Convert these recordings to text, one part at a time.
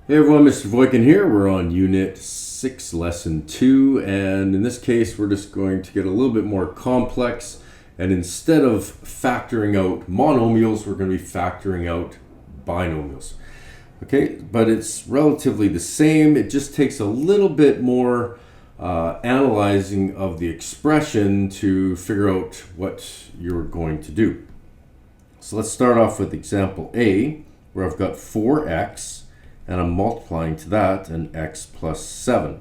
Hey everyone, Mr. Voikin here. We're on Unit 6, Lesson 2, and in this case we're just going to get a little bit more complex, and instead of factoring out monomials, we're going to be factoring out binomials. Okay, but it's relatively the same. It just takes a little bit more analyzing of the expression to figure out what you're going to do. So let's start off with example A, where I've got 4x and I'm multiplying to that an x plus 7.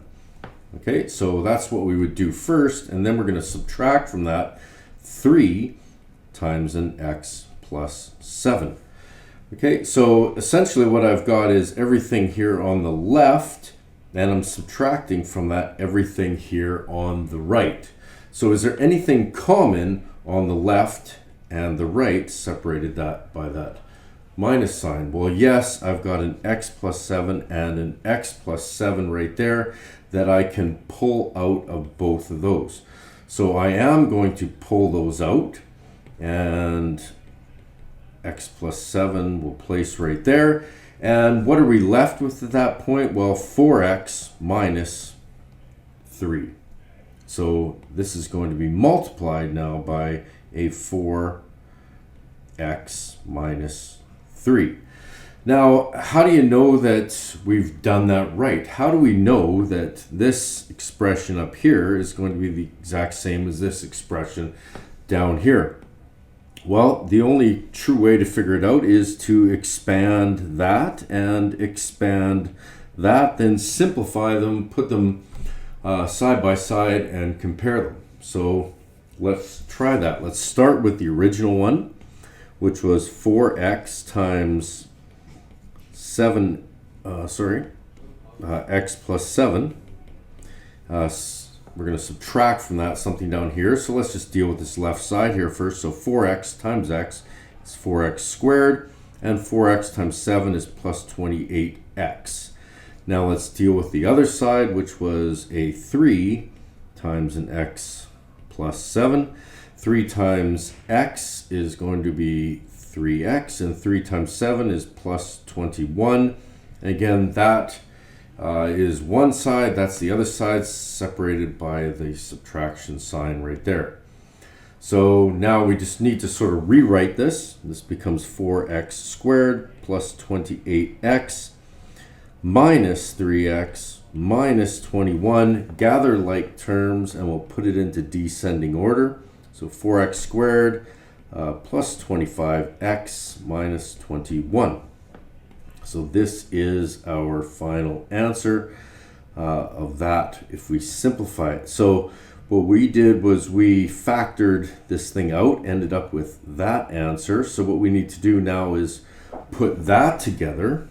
Okay, so that's what we would do first, and then we're going to subtract from that 3 times an x plus 7. Okay, so essentially what I've got is everything here on the left, and I'm subtracting from that everything here on the right. So is there anything common on the left and the right separated that by that minus sign? Well, yes, I've got an x plus 7 and an x plus 7 right there that I can pull out of both of those. So I am going to pull those out, and x plus 7 will place right there. And what are we left with at that point? Well, 4x minus 3. So this is going to be multiplied now by a 4x minus 3. Now, how do you know that we've done that right? How do we know that this expression up here is going to be the exact same as this expression down here? Well, the only true way to figure it out is to expand that and expand that, then simplify them, put them side by side and compare them. So let's try that. Let's start with the original one, which was 4x times 7, x plus 7. We're going to subtract from that something down here. So let's just deal with this left side here first. So 4x times x is 4x squared, and 4x times 7 is plus 28x. Now let's deal with the other side, which was a 3 times an x plus 7. 3 times x is going to be 3x, and 3 times 7 is plus 21. And again, that is one side, that's the other side, separated by the subtraction sign right there. So now we just need to sort of rewrite this. This becomes 4x squared plus 28x minus 3x minus 21. Gather like terms and we'll put it into descending order. So 4x squared plus 25x minus 21. So this is our final answer of that if we simplify it. So what we did was we factored this thing out, ended up with that answer. So what we need to do now is put that together,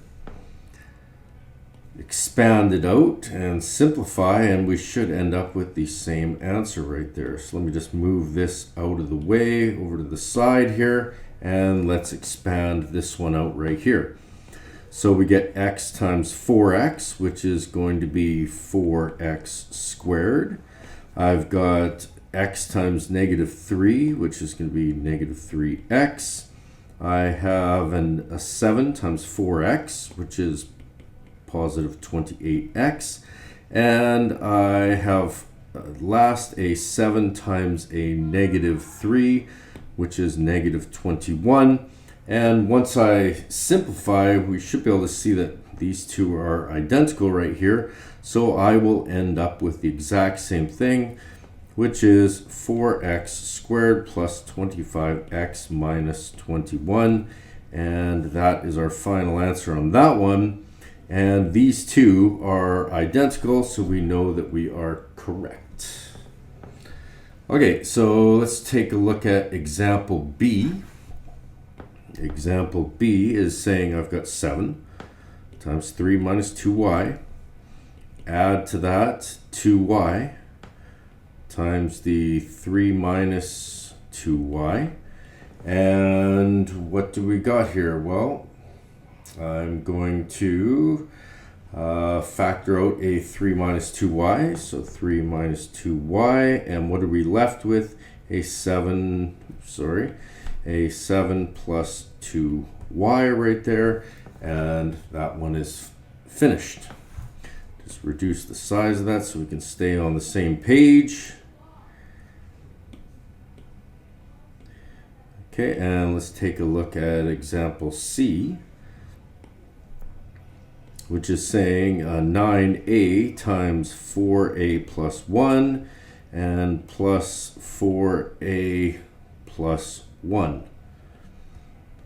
expand it out, and simplify, and we should end up with the same answer right there. So let me just move this out of the way over to the side here, and let's expand this one out right here. So we get x times 4x, which is going to be 4x squared. I've got x times negative 3, which is going to be negative 3x. I have a 7 times 4x, which is positive 28x. And I have last a 7 times a negative 3, which is negative 21. And once I simplify, we should be able to see that these two are identical right here. So I will end up with the exact same thing, which is 4x squared plus 25x minus 21. And that is our final answer on that one. And these two are identical, so we know that we are correct. Okay, so let's take a look at example B. Example B is saying I've got 7 times 3 minus 2y. Add to that 2y times the 3 minus 2y. And what do we got here? Well, I'm going to factor out a 3 minus 2y. So 3 minus 2y. And what are we left with? A 7 plus 2y right there, and that one is finished. Just reduce the size of that so we can stay on the same page. Okay, and let's take a look at example C, which is saying 9a times 4a plus 1 and plus 4a plus 1.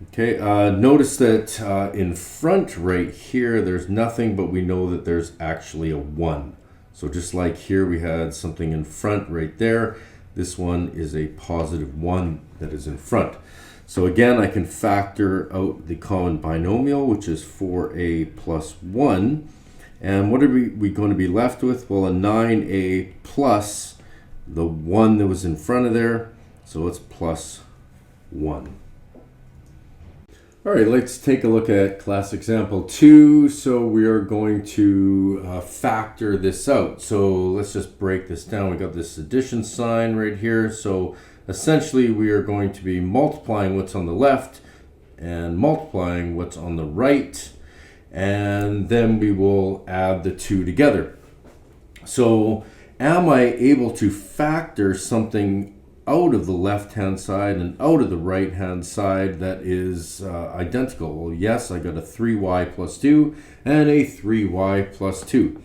Okay, notice that in front right here, there's nothing, but we know that there's actually a 1. So just like here, we had something in front right there. This one is a positive 1 that is in front. So again, I can factor out the common binomial, which is 4a plus 1. And what are we going to be left with? Well, a 9a plus the 1 that was in front of there. So it's plus 1. All right, let's take a look at class example 2. So we are going to factor this out. So let's just break this down. We got this addition sign right here. So essentially we are going to be multiplying what's on the left and multiplying what's on the right. And then we will add the two together. So am I able to factor something out of the left-hand side and out of the right-hand side that is identical? Well, yes, I got a 3y plus 2 and a 3y plus 2.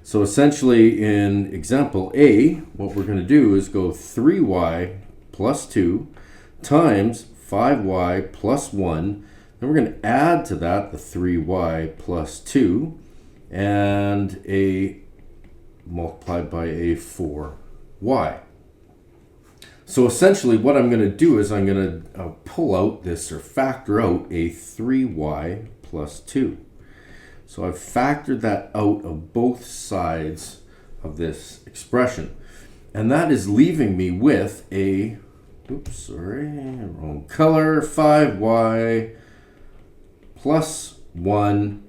So essentially in example A, what we're going to do is go 3y plus 2 times 5y plus 1. Then we're going to add to that the 3y plus 2 and a multiplied by a 4y. So essentially what I'm going to do is I'm going to pull out this, or factor out, a 3y plus 2. So I've factored that out of both sides of this expression. And that is leaving me with a, oops, sorry, wrong color, 5y plus 1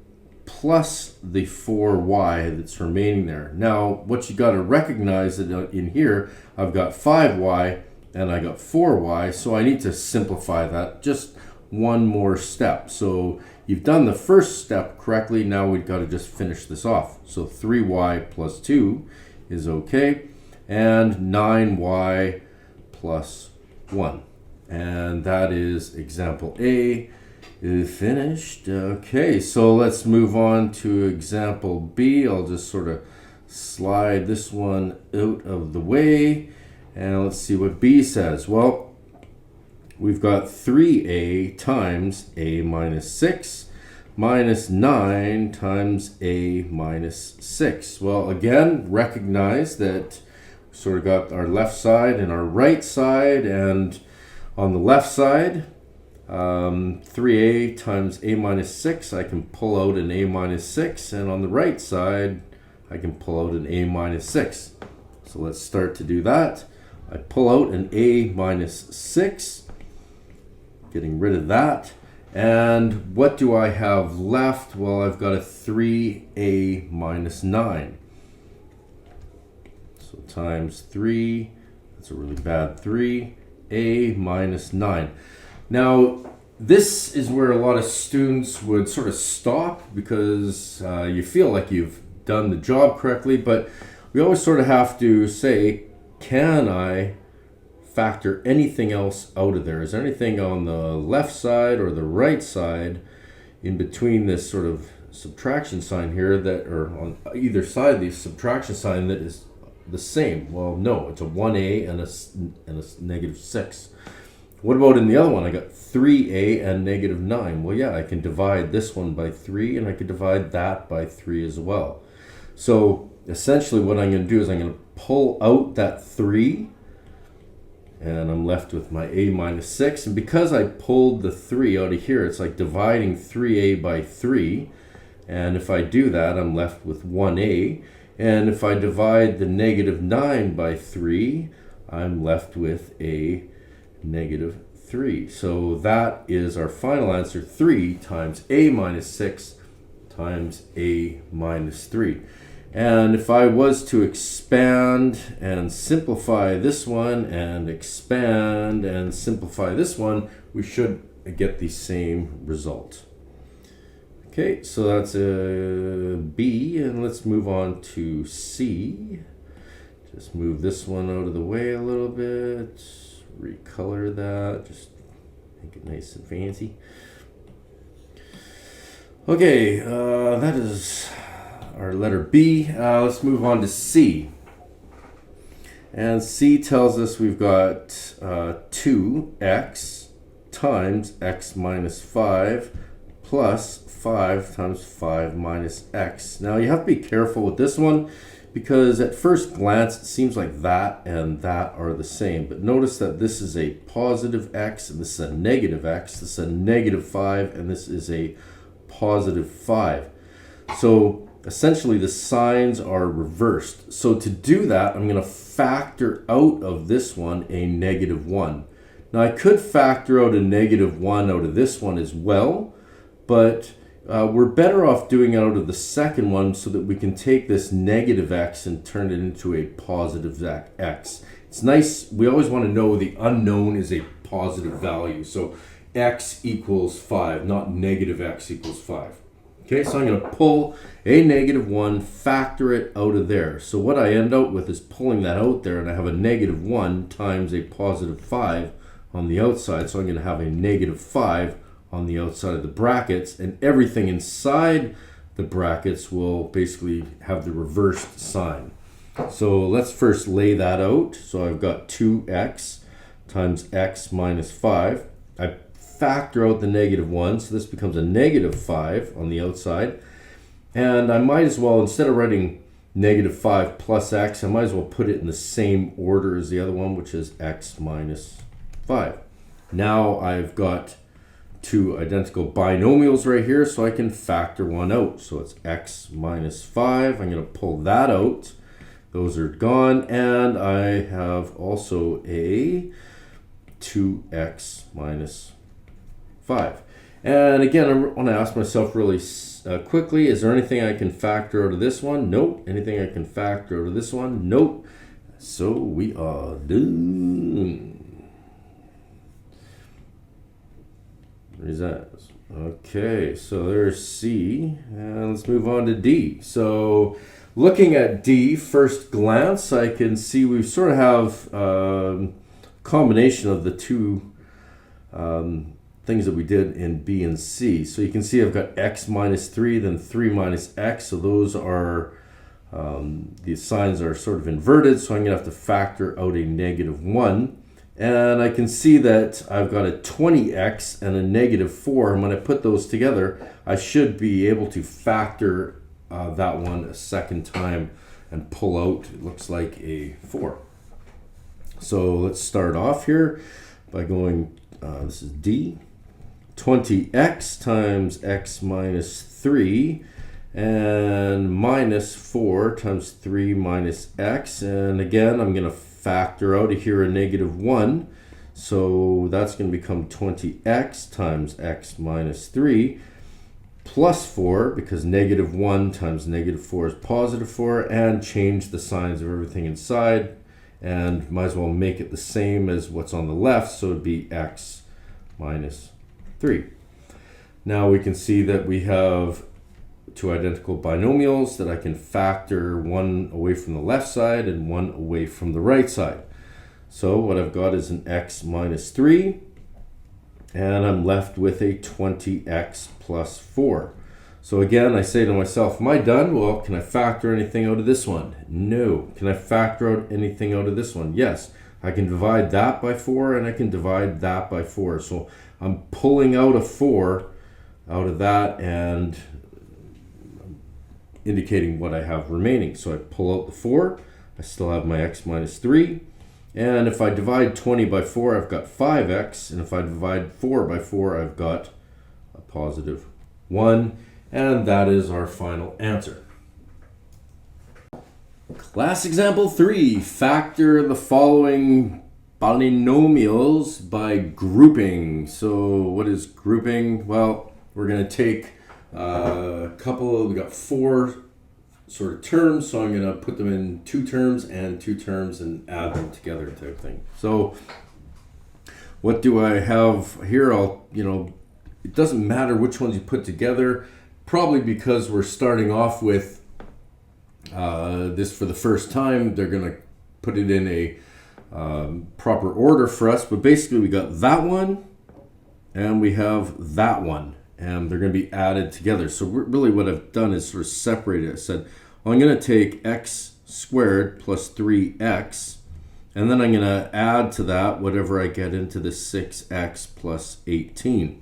plus the 4y that's remaining there. Now, what you got to recognize that in here, I've got 5y and I got 4y, so I need to simplify that just one more step. So you've done the first step correctly, now we've got to just finish this off. So 3y plus 2 is okay, and 9y plus 1. And that is example A is finished. Okay, so let's move on to example B. I'll just sort of slide this one out of the way, and let's see what B says. Well, we've got 3a times a minus 6 minus 9 times a minus 6. Well, again, recognize that we sort of got our left side and our right side, and on the left side, 3a times a minus 6, I can pull out an a minus 6, and on the right side, I can pull out an a minus 6. So let's start to do that. I pull out an a minus 6, getting rid of that. And what do I have left? Well, I've got a 3a minus 9. So times 3, that's a really bad 3, a minus 9. Now, this is where a lot of students would sort of stop because you feel like you've done the job correctly, but we always sort of have to say, can I factor anything else out of there? Is there anything on the left side or the right side in between this sort of subtraction sign here, that, or on either side of the subtraction sign, that is the same? Well, no, it's a 1a and a negative 6. What about in the other one? I got 3a and negative 9. Well, yeah, I can divide this one by 3, and I can divide that by 3 as well. So essentially what I'm going to do is I'm going to pull out that 3, and I'm left with my a minus 6. And because I pulled the 3 out of here, it's like dividing 3a by 3. And if I do that, I'm left with 1a. And if I divide the negative 9 by 3, I'm left with a negative 3. So that is our final answer, 3 times a minus 6 times a minus 3. And if I was to expand and simplify this one, and expand and simplify this one, we should get the same result. Okay, so that's a B, and let's move on to C. Just move this one out of the way a little bit, recolor that, just make it nice and fancy. Okay, that is our letter B. Let's move on to C. And C tells us we've got 2x times x minus 5 plus 5 times 5 minus x. Now you have to be careful with this one because at first glance it seems like that and that are the same. But notice that this is a positive x and this is a negative x. This is a negative 5 and this is a positive 5. So essentially the signs are reversed. So to do that, I'm going to factor out of this one a negative 1. Now I could factor out a negative 1 out of this one as well, but we're better off doing it out of the second one so that we can take this negative x and turn it into a positive x. It's nice, we always want to know the unknown is a positive value. So x equals 5, not negative x equals 5. Okay, so I'm going to pull a negative 1, factor it out of there. So what I end up with is pulling that out there, and I have a negative 1 times a positive 5 on the outside. So I'm going to have a negative 5 on the outside of the brackets, and everything inside the brackets will basically have the reversed sign. So let's first lay that out. So I've got 2x times x minus 5. I factor out the negative 1, so this becomes a negative 5 on the outside. And I might as well, instead of writing negative 5 plus x, I might as well put it in the same order as the other one, which is x minus 5. Now I've got two identical binomials right here, so I can factor one out. So it's x minus 5. I'm going to pull that out. Those are gone. And I have also a 2x minus 5. And again, I want to ask myself really quickly, is there anything I can factor out of this one? Nope. Anything I can factor out of this one? Nope. So we are done. There's that. Okay, so there's C. And let's move on to D. So looking at D, first glance, I can see we sort of have a combination of the two things that we did in B and C. So you can see I've got x minus 3, then 3 minus x. So those are, the signs are sort of inverted. So I'm going to have to factor out a negative 1. And I can see that I've got a 20x and a negative 4. And when I put those together, I should be able to factor that one a second time and pull out, it looks like a 4. So let's start off here by going, this is D. 20x times x minus 3 and minus 4 times 3 minus x. And again, I'm going to factor out of here a negative 1. So that's going to become 20x times x minus 3 plus 4, because negative 1 times negative 4 is positive 4, and change the signs of everything inside. And might as well make it the same as what's on the left, so it'd be x minus 3. Now we can see that we have two identical binomials that I can factor one away from the left side and one away from the right side. So what I've got is an x minus 3, and I'm left with a 20x plus 4. So again, I say to myself, am I done? Well, can I factor anything out of this one? No. Can I factor out anything out of this one? Yes. I can divide that by 4 and I can divide that by 4. So I'm pulling out a 4 out of that and indicating what I have remaining. So I pull out the 4. I still have my x minus 3. And if I divide 20 by 4, I've got 5x. And if I divide 4 by 4, I've got a positive 1. And that is our final answer. Class example 3, factor the following polynomials by grouping. So what is grouping? Well, we're going to take a couple, we got 4 sort of terms, so I'm going to put them in 2 terms and 2 terms and add them together type thing. So what do I have here? It doesn't matter which ones you put together. probably because we're starting off with this for the first time, they're going to put it in a proper order for us. But basically we got that one and we have that one, and they're going to be added together. So really what I've done is sort of separated it. I said, well, I'm going to take x squared plus 3x, and then I'm going to add to that whatever I get into the 6x plus 18.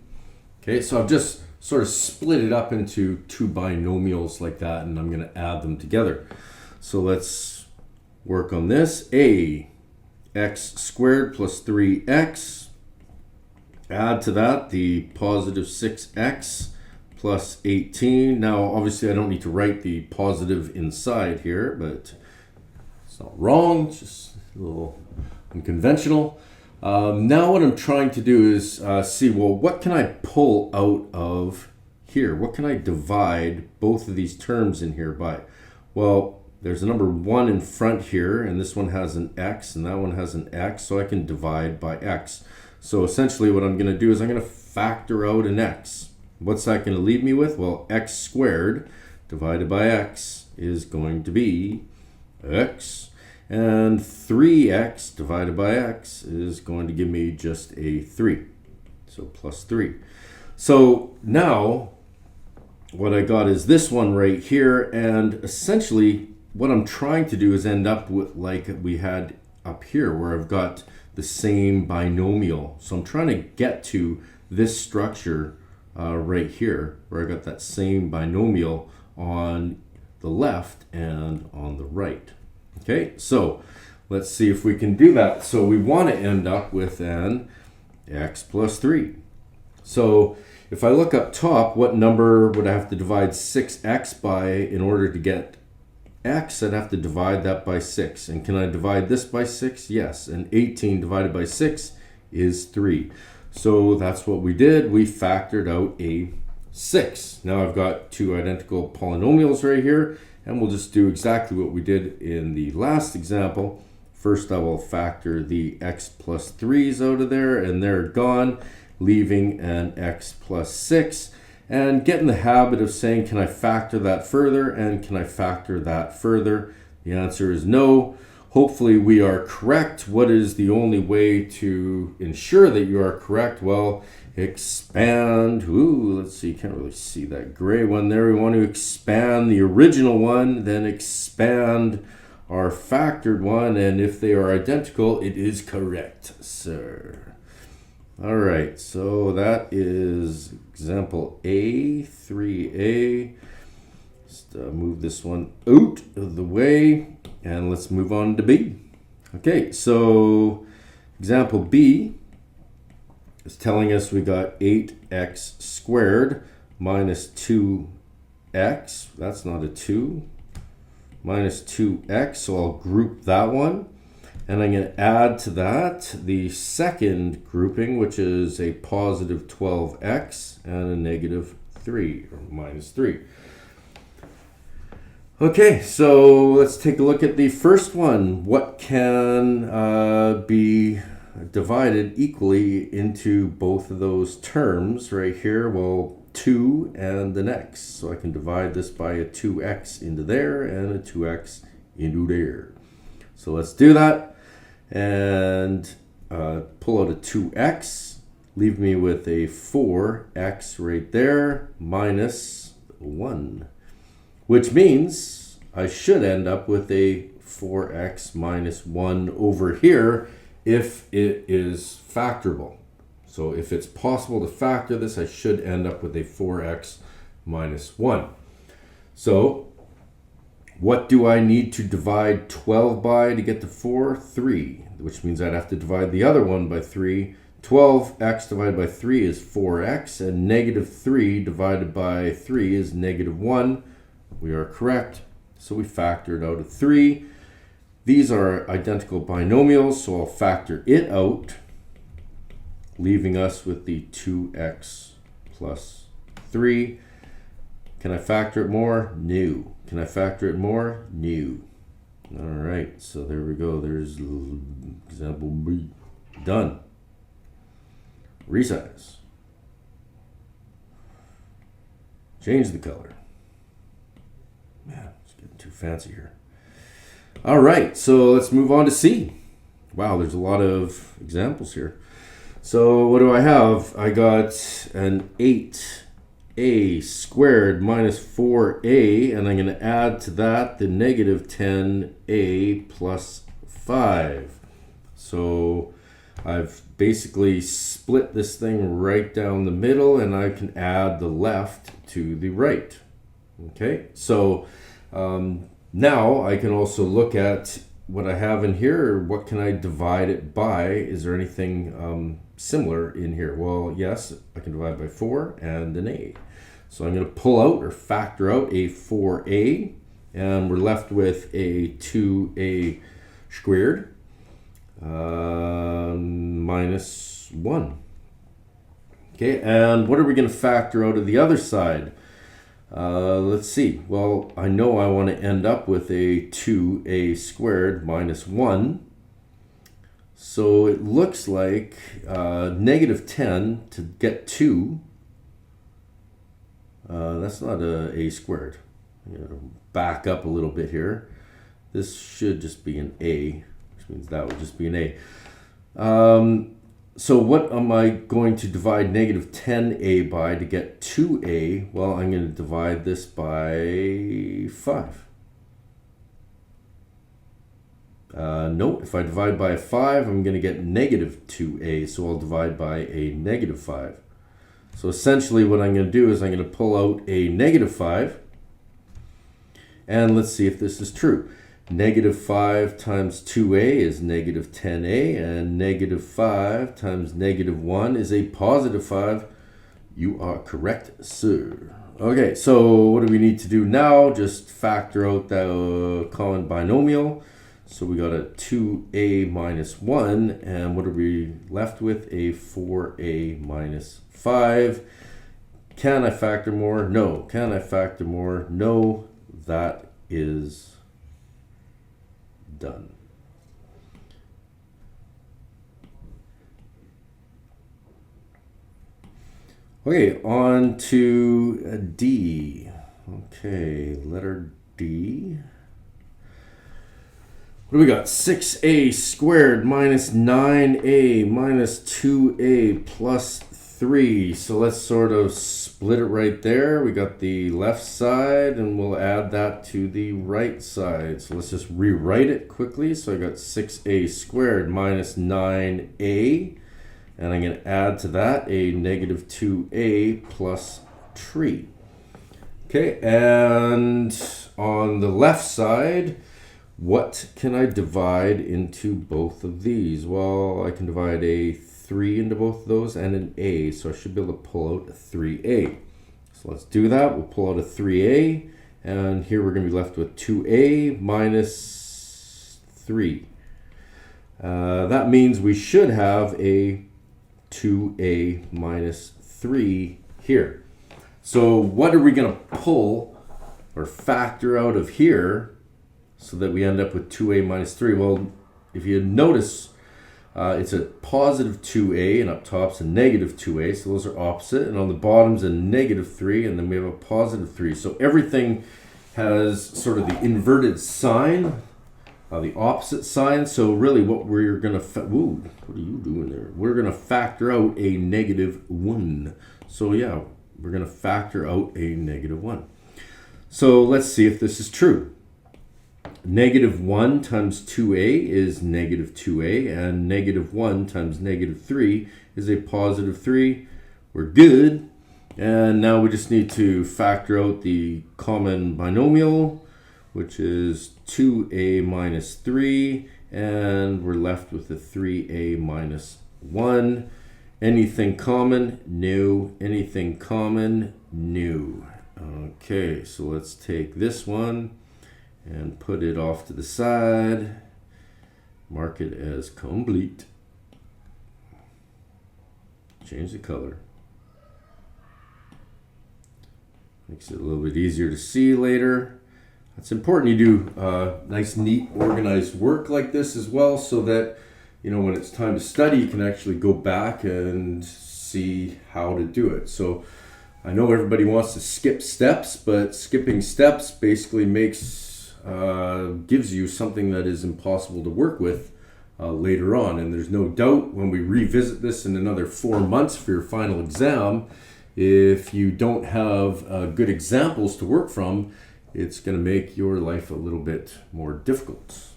Okay, so I've just sort of split it up into two binomials like that, and I'm going to add them together. So let's work on this. X squared plus 3x. Add to that the positive 6x plus 18. Now, obviously, I don't need to write the positive inside here, but it's not wrong. It's just a little unconventional. Now what I'm trying to do is see, well, what can I pull out of here? What can I divide both of these terms in here by? Well, there's a number 1 in front here, and this one has an x, and that one has an x, so I can divide by x. So essentially what I'm going to do is I'm going to factor out an x. What's that going to leave me with? Well, x squared divided by x is going to be x. And 3x divided by x is going to give me just a 3. So plus 3. So now what I got is this one right here. And essentially what I'm trying to do is end up with like we had up here where I've got the same binomial. So I'm trying to get to this structure right here where I got that same binomial on the left and on the right. Okay, so let's see if we can do that. So we want to end up with an x plus 3. So if I look up top, what number would I have to divide 6x by in order to get x? I'd have to divide that by 6. And can I divide this by 6? Yes. And 18 divided by 6 is 3. So that's what we did. We factored out a 6. Now I've got two identical polynomials right here. And we'll just do exactly what we did in the last example. First, I will factor the x plus 3's out of there, and they're gone, leaving an x plus 6. And get in the habit of saying, can I factor that further, and can I factor that further? The answer is no. Hopefully we are correct. What is the only way to ensure that you are correct? Well, expand. Ooh, let's see, can't really see that gray one there. We want to expand the original one, then expand our factored one, and if they are identical, it is correct, sir. All right, so that is example A, 3A. Just move this one out of the way, and let's move on to B. Okay, so example B is telling us we got 8x squared minus 2x. That's not a 2. Minus 2x, so I'll group that one. And I'm going to add to that the second grouping, which is a positive 12x and a negative 3, or minus 3. Okay, so let's take a look at the first one. What can be divided equally into both of those terms right here? Well, 2 and the next. So I can divide this by a 2x into there and a 2x into there. So let's do that and pull out a 2x. Leave me with a 4x right there minus 1. Which means I should end up with a 4x minus 1 over here if it is factorable. So if it's possible to factor this, I should end up with a 4x minus 1. So what do I need to divide 12 by to get to 4? 3, which means I'd have to divide the other one by 3. 12x divided by 3 is 4x, and negative 3 divided by 3 is negative 1. We are correct, so we factored out a 3. These are identical binomials, so I'll factor it out, leaving us with the 2x plus 3. Can I factor it more? No. Can I factor it more? No. All right, so there we go. There's example B. Done. Resize. Change the color. Man, it's getting too fancy here. All right, so let's move on to C. Wow, there's a lot of examples here. So what do I have? I got an 8a squared minus 4a, and I'm going to add to that the negative 10a plus 5. So I've basically split this thing right down the middle, and I can add the left to the right. Okay, so now I can also look at what I have in here. What can I divide it by? Is there anything similar in here? Well, yes, I can divide by 4 and an a. So I'm going to pull out or factor out a 4a, and we're left with a 2a squared minus 1. Okay, and what are we going to factor out of the other side? Let's see. Well, I know I want to end up with a 2a squared minus 1. So it looks like negative 10 to get 2. That's not a squared. I'm going to back up a little bit here. This should just be an a, which means that would just be an a. So what am I going to divide negative 10a by to get 2a? Well, I'm going to divide this by 5. No, if I divide by 5, I'm going to get negative 2a, so I'll divide by a negative 5. So essentially what I'm going to do is I'm going to pull out a negative 5, and let's see if this is true. Negative 5 times 2a is negative 10a, and negative 5 times negative 1 is a positive 5. You are correct, sir. Okay, so what do we need to do now? Just factor out the common binomial. So we got a 2a minus 1, and what are we left with? A 4a minus 5. Can I factor more? No. Can I factor more? No. That is done. Okay, on to D. Okay, letter D. What do we got? 6a squared minus 9a minus 2a plus 3. So let's sort of split it right there. We got the left side, and we'll add that to the right side. So let's just rewrite it quickly. So I got 6a squared minus 9a, and I'm going to add to that a negative 2a plus 3. Okay, and on the left side, what can I divide into both of these? Well, I can divide a 3 into both of those and an a, so I should be able to pull out a 3a. So let's do that. We'll pull out a 3a, and here we're going to be left with 2a minus 3. That means we should have a 2a minus 3 here. So what are we going to pull or factor out of here so that we end up with 2a minus 3? Well, if you notice, it's a positive 2a, and up top's a negative 2a, so those are opposite. And on the bottom's a negative 3, and then we have a positive 3. So everything has sort of the inverted sign, the opposite sign. So really what we're going to... what are you doing there? We're going to factor out a negative 1. So yeah, we're going to factor out a negative 1. So let's see if this is true. Negative 1 times 2a is negative 2a, and negative 1 times negative 3 is a positive 3. We're good. And now we just need to factor out the common binomial, which is 2a minus 3, and we're left with a 3a minus 1. Anything common? No. Anything common? No. Okay, so let's take this one and put it off to the side. Mark it as complete. Change the color. Makes it a little bit easier to see later. It's important you do nice, neat, organized work like this as well, so that, you know, when it's time to study, you can actually go back and see how to do it. So I know everybody wants to skip steps, but skipping steps basically gives you something that is impossible to work with later on. And there's no doubt when we revisit this in another 4 months for your final exam, if you don't have good examples to work from, it's going to make your life a little bit more difficult.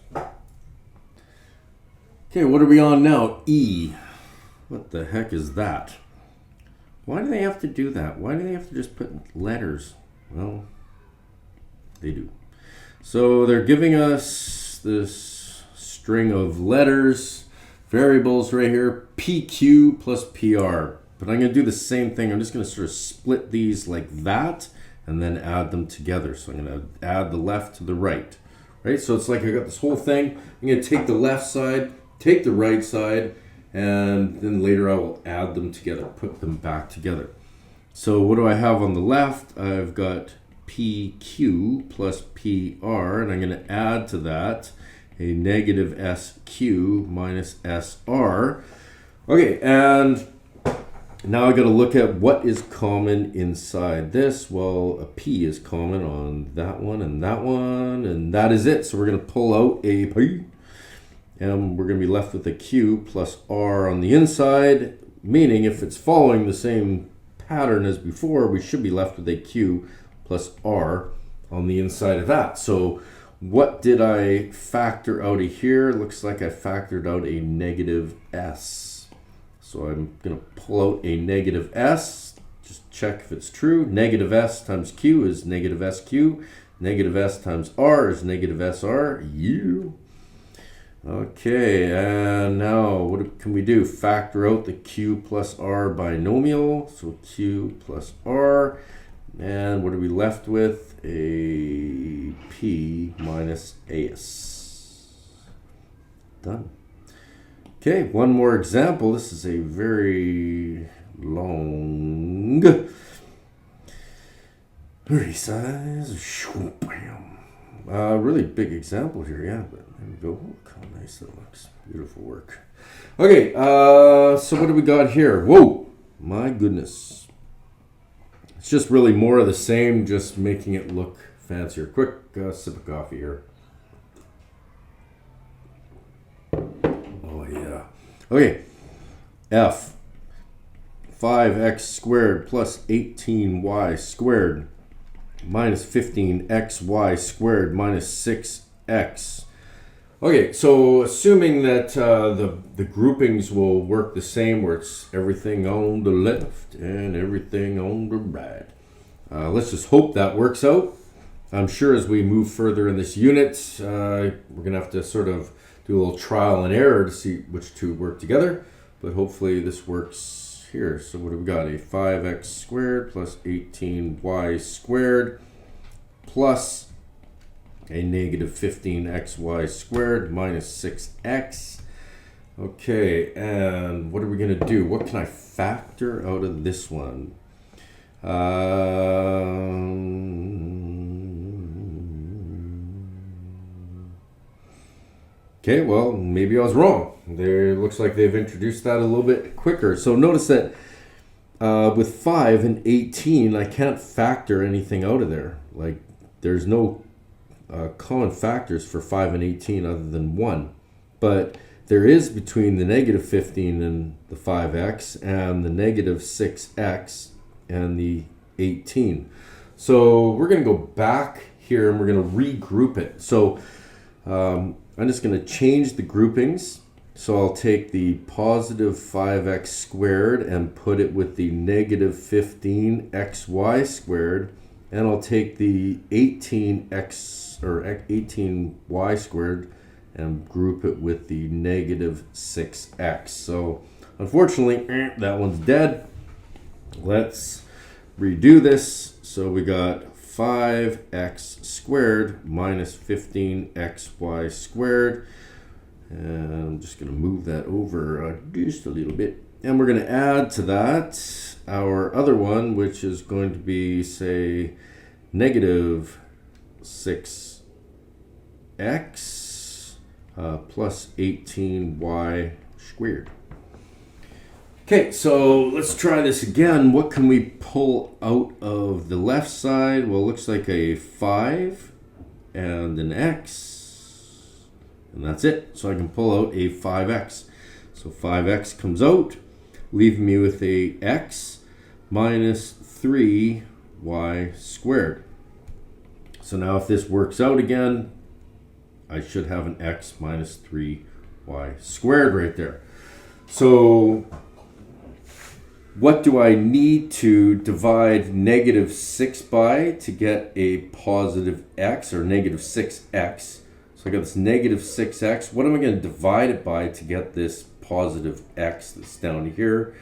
Okay, what are we on now? E. What the heck is that? Why do they have to do that? Why do they have to just put letters? Well, they do. So they're giving us this string of letters, variables right here, PQ plus PR. But I'm going to do the same thing. I'm just going to sort of split these like that and then add them together. So I'm going to add the left to the right. Right? So it's like I got this whole thing. I'm going to take the left side, take the right side, and then later I will add them together, put them back together. So what do I have on the left? I've got PQ plus PR, and I'm going to add to that a negative SQ minus SR. Okay, and now I got to look at what is common inside this. Well, a P is common on that one, and that is it. So we're going to pull out a P, and we're going to be left with a Q plus R on the inside, meaning if it's following the same pattern as before, we should be left with a Q plus R on the inside of that. So what did I factor out of here? Looks like I factored out a negative S. So I'm going to pull out a negative S, just check if it's true. Negative S times Q is negative SQ. Negative S times R is negative SR. You. Okay, and now what can we do? Factor out the Q plus R binomial. So Q plus R. And what are we left with? A P minus AS. Done. Okay, one more example. This is a very long resize. Really big example here, yeah. But there we go. Look how nice that looks. Beautiful work. Okay, so what do we got here? Whoa, my goodness. It's just really more of the same, just making it look fancier. Quick sip of coffee here. Oh, yeah. Okay, F. 5x squared plus 18y squared minus 15xy squared minus 6x. Okay, so assuming that the groupings will work the same, where it's everything on the left and everything on the right. Let's just hope that works out. I'm sure as we move further in this unit, we're going to have to sort of do a little trial and error to see which two work together. But hopefully this works here. So what have we got? A 5x squared plus 18y squared plus a negative 15xy squared minus 6x. Okay, and what are we going to do? What can I factor out of this one? Okay, well, maybe I was wrong. It looks like they've introduced that a little bit quicker. So notice that with 5 and 18, I can't factor anything out of there. Like, there's no common factors for 5 and 18 other than 1. But there is between the negative 15 and the 5x and the negative 6x and the 18. So we're going to go back here and we're going to regroup it. So I'm just going to change the groupings. So I'll take the positive 5x squared and put it with the negative 15xy squared. And I'll take the 18x or 18y squared and group it with the negative 6x. So unfortunately, that one's dead. Let's redo this. So we got 5x squared minus 15xy squared. And I'm just going to move that over just a little bit. And we're going to add to that our other one, which is going to be, say, negative 6x plus 18y squared. Okay, so let's try this again. What can we pull out of the left side? Well, it looks like a 5 and an x, and that's it. So I can pull out a 5x. So 5x comes out, leaving me with a x minus 3y squared. So now if this works out again, I should have an x minus 3y squared right there. So what do I need to divide negative 6 by to get a positive x, or negative 6x? So I got this negative 6x. What am I going to divide it by to get this positive x that's down here?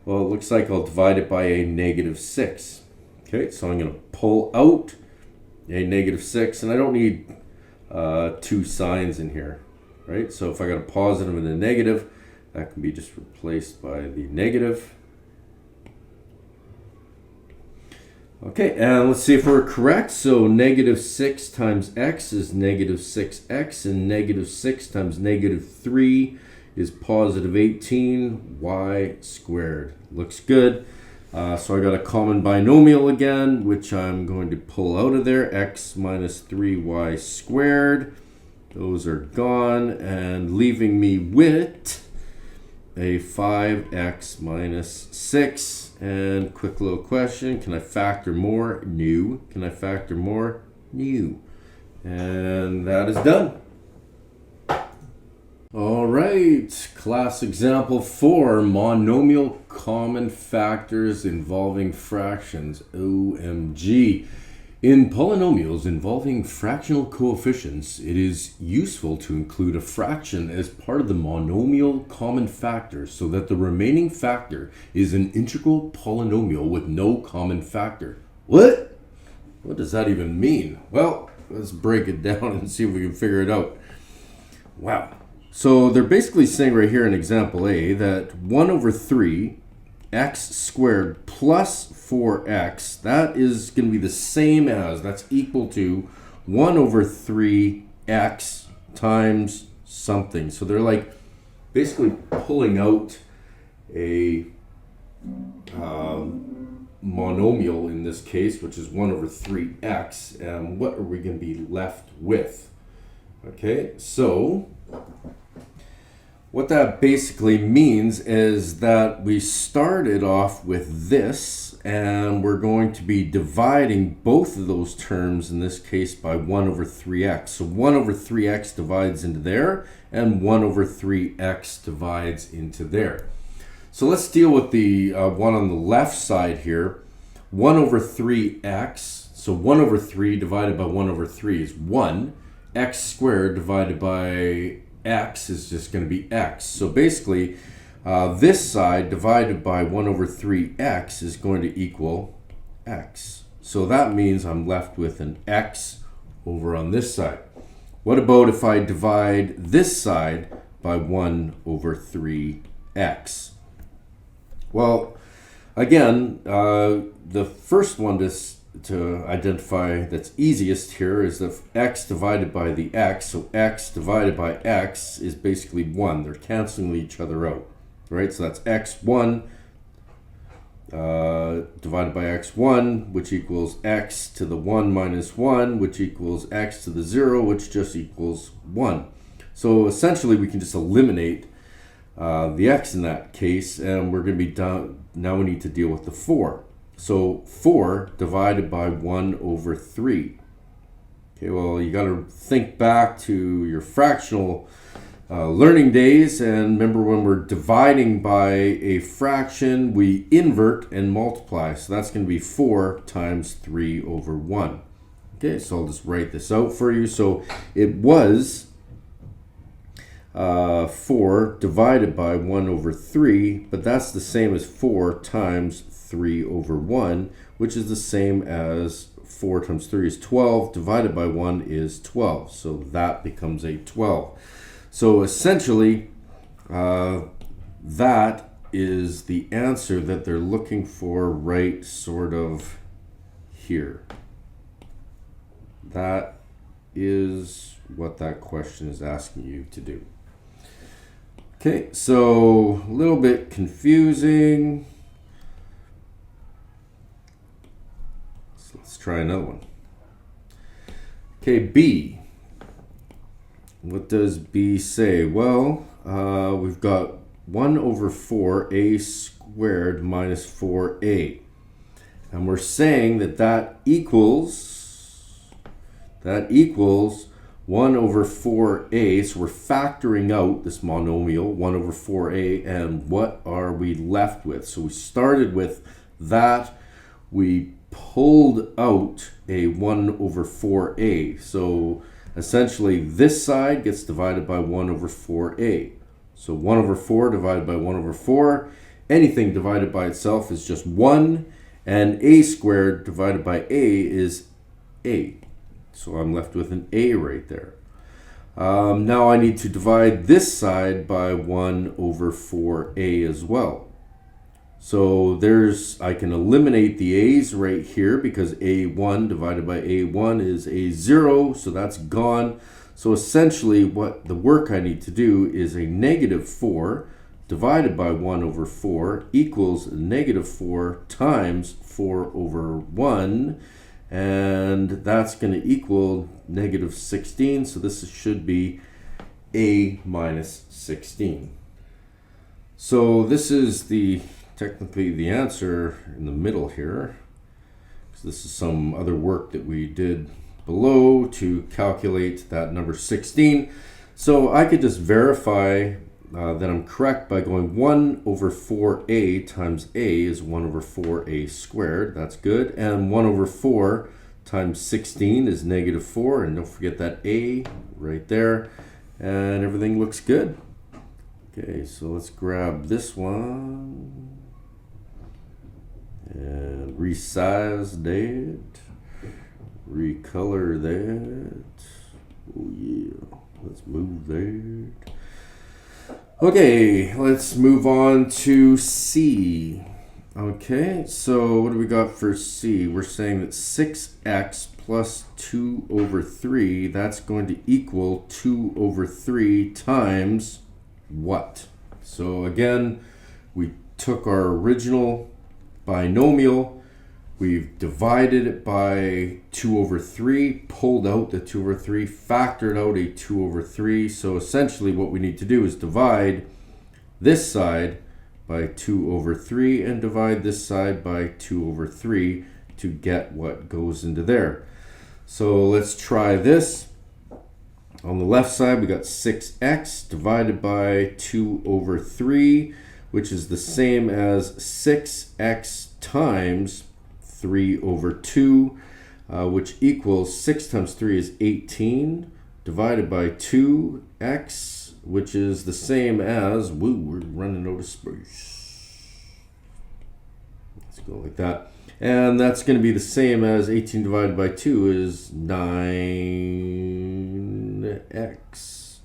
Well, it looks like I'll divide it by a negative 6. Okay, so I'm going to pull out a negative 6, and I don't need two signs in here, right? So if I got a positive and a negative, that can be just replaced by the negative. Okay, and let's see if we're correct. So negative 6 times x is negative 6x, and negative 6 times negative 3 is positive 18 y squared. Looks good. So I got a common binomial again, which I'm going to pull out of there, x minus 3y squared. Those are gone, and leaving me with a 5x minus 6. And quick little question, can I factor more? No. Can I factor more? No. And that is done. All right, class example 4, monomial common factors involving fractions, OMG. In polynomials involving fractional coefficients, it is useful to include a fraction as part of the monomial common factor so that the remaining factor is an integral polynomial with no common factor. What? What does that even mean? Well, let's break it down and see if we can figure it out. Wow. So they're basically saying right here in example A that 1 over 3 x squared plus 4x, that is going to be the same as, that's equal to 1 over 3x times something. So they're like basically pulling out a monomial in this case, which is 1 over 3x, and what are we going to be left with? Okay, so what that basically means is that we started off with this, and we're going to be dividing both of those terms, in this case, by 1 over 3x. So 1 over 3x divides into there, and 1 over 3x divides into there. So let's deal with the one on the left side here. 1 over 3x, so 1 over 3 divided by 1 over 3 is 1. X squared divided by x is just going to be x. So basically, this side divided by 1 over 3x is going to equal x. So that means I'm left with an x over on this side. What about if I divide this side by 1 over 3x? Well, again, the first one to identify that's easiest here is the x divided by the x. So x divided by x is basically 1. They're canceling each other out, right? So that's x1 divided by x1, which equals x to the 1 minus 1, which equals x to the 0, which just equals 1. So essentially we can just eliminate the x in that case, and we're going to be done. Now we need to deal with the 4. So 4 divided by 1 over 3. Okay, well, you got to think back to your fractional learning days, and remember when we're dividing by a fraction, we invert and multiply. So that's going to be 4 times 3 over 1. Okay, so I'll just write this out for you. So it was 4 divided by 1 over 3, but that's the same as 4 times 3 over 1, which is the same as 4 times 3 is 12, divided by 1 is 12. So that becomes a 12. So essentially, that is the answer that they're looking for right sort of here. That is what that question is asking you to do. Okay, so a little bit confusing. So let's try another one. Okay, B. What does B say? Well, we've got 1 over 4a squared minus 4a. And we're saying that equals 1 over 4a. So we're factoring out this monomial, 1 over 4a, and what are we left with? So we started with that. We pulled out a 1 over 4a. So essentially this side gets divided by 1 over 4a. So 1 over 4 divided by 1 over 4. Anything divided by itself is just 1. And a squared divided by a is a. So I'm left with an a right there. Now I need to divide this side by 1 over 4a as well. So I can eliminate the a's right here because a1 divided by a1 is a0, so that's gone. So essentially what the work I need to do is a negative 4 divided by 1 over 4 equals negative 4 times 4 over 1. And that's going to equal negative 16. So this should be a minus 16. So this is technically the answer in the middle here. So this is some other work that we did below to calculate that number 16. So I could just verify that I'm correct by going 1 over 4a times a is 1 over 4a squared. That's good. And 1 over 4 times 16 is negative 4. And don't forget that a right there. And everything looks good. Okay, so let's grab this one and resize that, recolor that. Oh yeah, let's move that. Okay, let's move on to C. Okay, so what do we got for C? We're saying that 6x plus 2 over 3, that's going to equal 2 over 3 times what? So again, we took our original binomial, we've divided it by 2 over 3, pulled out the 2 over 3, factored out a 2 over 3. So essentially what we need to do is divide this side by 2 over 3 and divide this side by 2 over 3 to get what goes into there. So let's try this. On the left side, we got 6x divided by 2 over 3, which is the same as 6x times 3 over 2, which equals 6 times 3 is 18, divided by 2x, which is the same as, we're running out of space. Let's go like that. And that's going to be the same as 18 divided by 2 is 9x.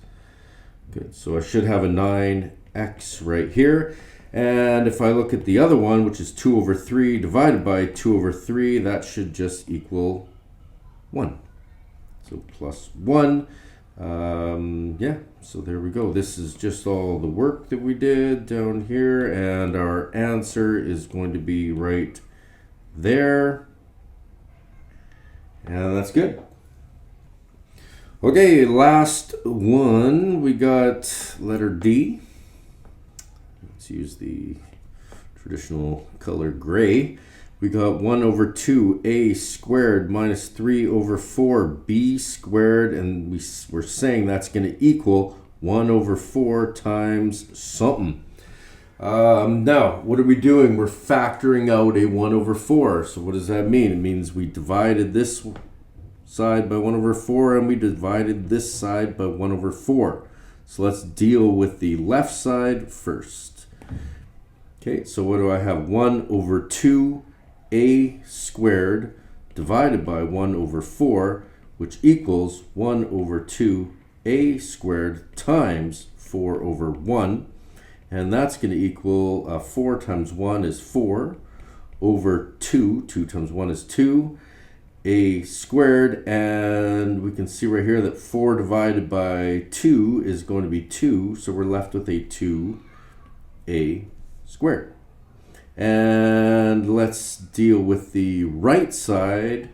Good, so I should have a 9x right here. And if I look at the other one, which is 2 over 3 divided by 2 over 3, that should just equal 1. So plus 1. Yeah, so there we go. This is just all the work that we did down here. And our answer is going to be right there. And that's good. Okay, last one. We got letter D. Let's use the traditional color gray. We got 1 over 2a squared minus 3 over 4b squared, and we're saying that's going to equal 1 over 4 times something. Now, what are we doing? We're factoring out a 1 over 4. So what does that mean? It means we divided this side by 1 over 4, and we divided this side by 1 over 4. So let's deal with the left side first. Okay, so what do I have? 1 over 2a squared divided by 1 over 4, which equals 1 over 2a squared times 4 over 1. And that's going to equal 4 times 1 is 4 over 2. 2 times 1 is 2. a squared, and we can see right here that 4 divided by 2 is going to be 2, so we're left with a 2a squared. And let's deal with the right side,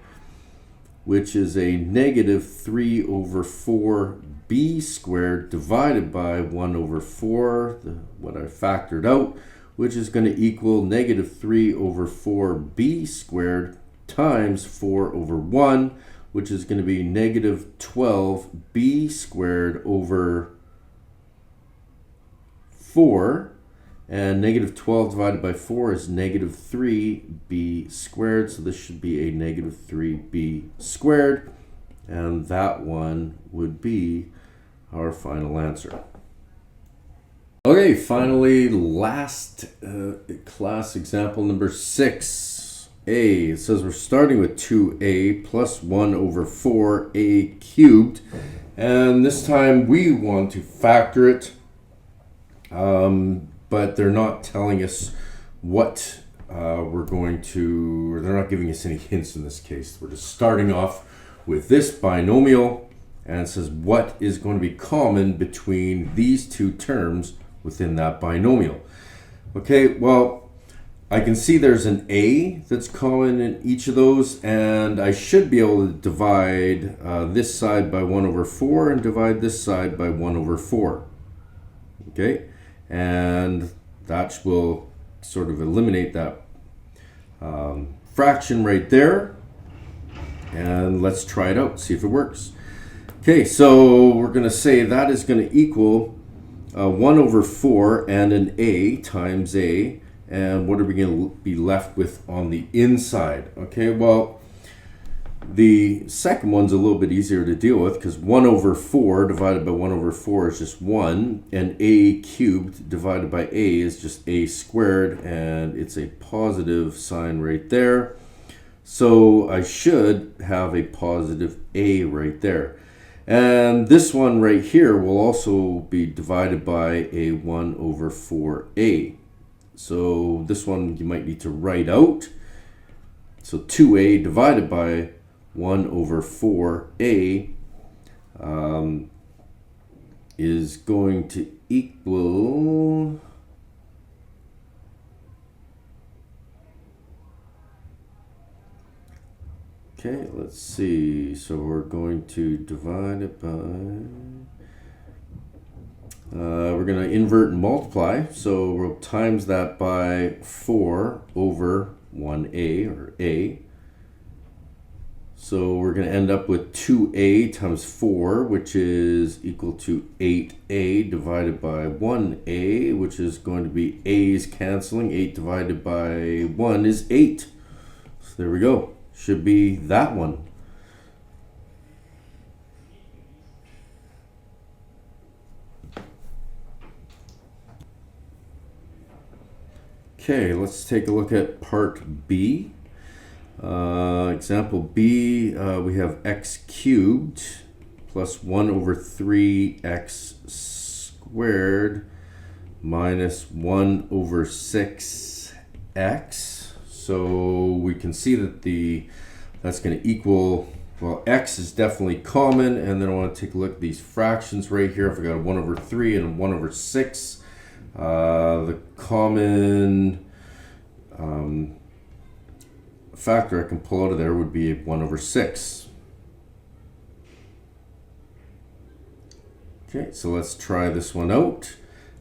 which is a negative 3 over 4b squared divided by 1 over 4, what I factored out, which is going to equal negative 3 over 4b squared times 4 over 1, which is going to be negative 12b squared over 4. And negative 12 divided by 4 is negative 3b squared, so this should be a negative 3b squared, and that one would be our final answer. Okay, finally, last class example number 6. It says we're starting with 2a plus 1 over 4a cubed, and this time we want to factor it, but they're not telling us what we're going to, or they're not giving us any hints in this case. We're just starting off with this binomial, and it says what is going to be common between these two terms within that binomial. Okay, well, I can see there's an a that's common in each of those, and I should be able to divide this side by 1 over 4 and divide this side by 1 over 4. Okay, and that will sort of eliminate that fraction right there. And let's try it out, see if it works. Okay, so we're going to say that is going to equal 1 over 4 and an a times a. And what are we going to be left with on the inside? Okay, well, the second one's a little bit easier to deal with because 1 over 4 divided by 1 over 4 is just 1, and a cubed divided by a is just a squared, and it's a positive sign right there. So I should have a positive a right there. And this one right here will also be divided by a 1 over 4a. So this one you might need to write out. So 2a divided by 1 over 4a is going to equal okay, let's see. So we're going to divide it by we're going to invert and multiply, so we'll times that by 4 over 1a, or a. So we're going to end up with 2a times 4, which is equal to 8a divided by 1a, which is going to be a's canceling. 8 divided by 1 is 8. So there we go. Should be that one. Okay, let's take a look at part B. Example B, we have x cubed plus 1 over 3x squared minus 1 over 6x. So we can see that that's going to equal, well, x is definitely common, and then I want to take a look at these fractions right here. If I got a 1 over 3 and a 1 over 6, the common factor I can pull out of there would be 1 over 6. Okay, so let's try this one out.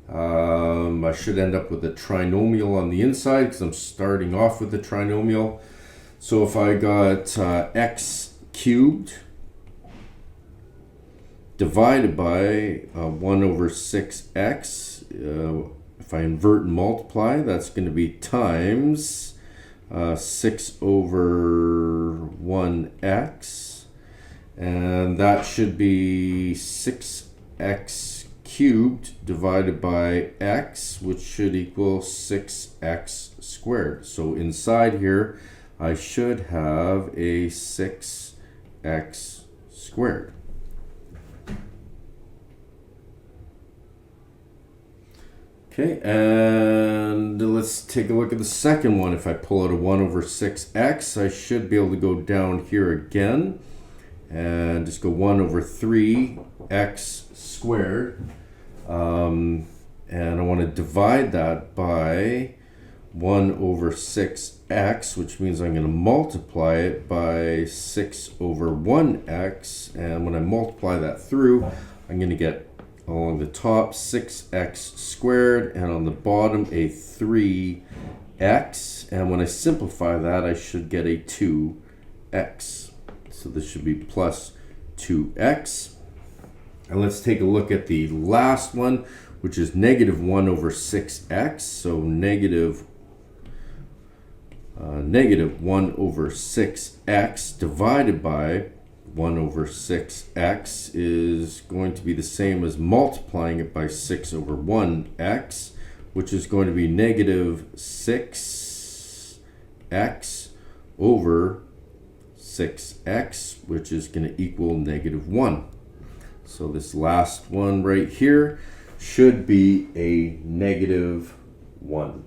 I should end up with a trinomial on the inside because I'm starting off with a trinomial. So if I got x cubed divided by 1 over 6x, if I invert and multiply, that's going to be times 6 over 1x, and that should be 6x cubed divided by x, which should equal 6x squared. So inside here I should have a 6x squared. Okay, and let's let's take a look at the second one. If I pull out a 1 over 6x, I should be able to go down here again and just go 1 over 3x squared. And I want to divide that by 1 over 6x, which means I'm going to multiply it by 6 over 1x. And when I multiply that through, I'm going to get along the top 6x squared, and on the bottom a 3x. And when I simplify that, I should get a 2x. So this should be plus 2x. And let's take a look at the last one, which is negative 1 over 6x. So negative 1 over 6x divided by 1 over 6x is going to be the same as multiplying it by 6 over 1x, which is going to be negative 6x over 6x, which is going to equal negative 1. So this last one right here should be a negative 1.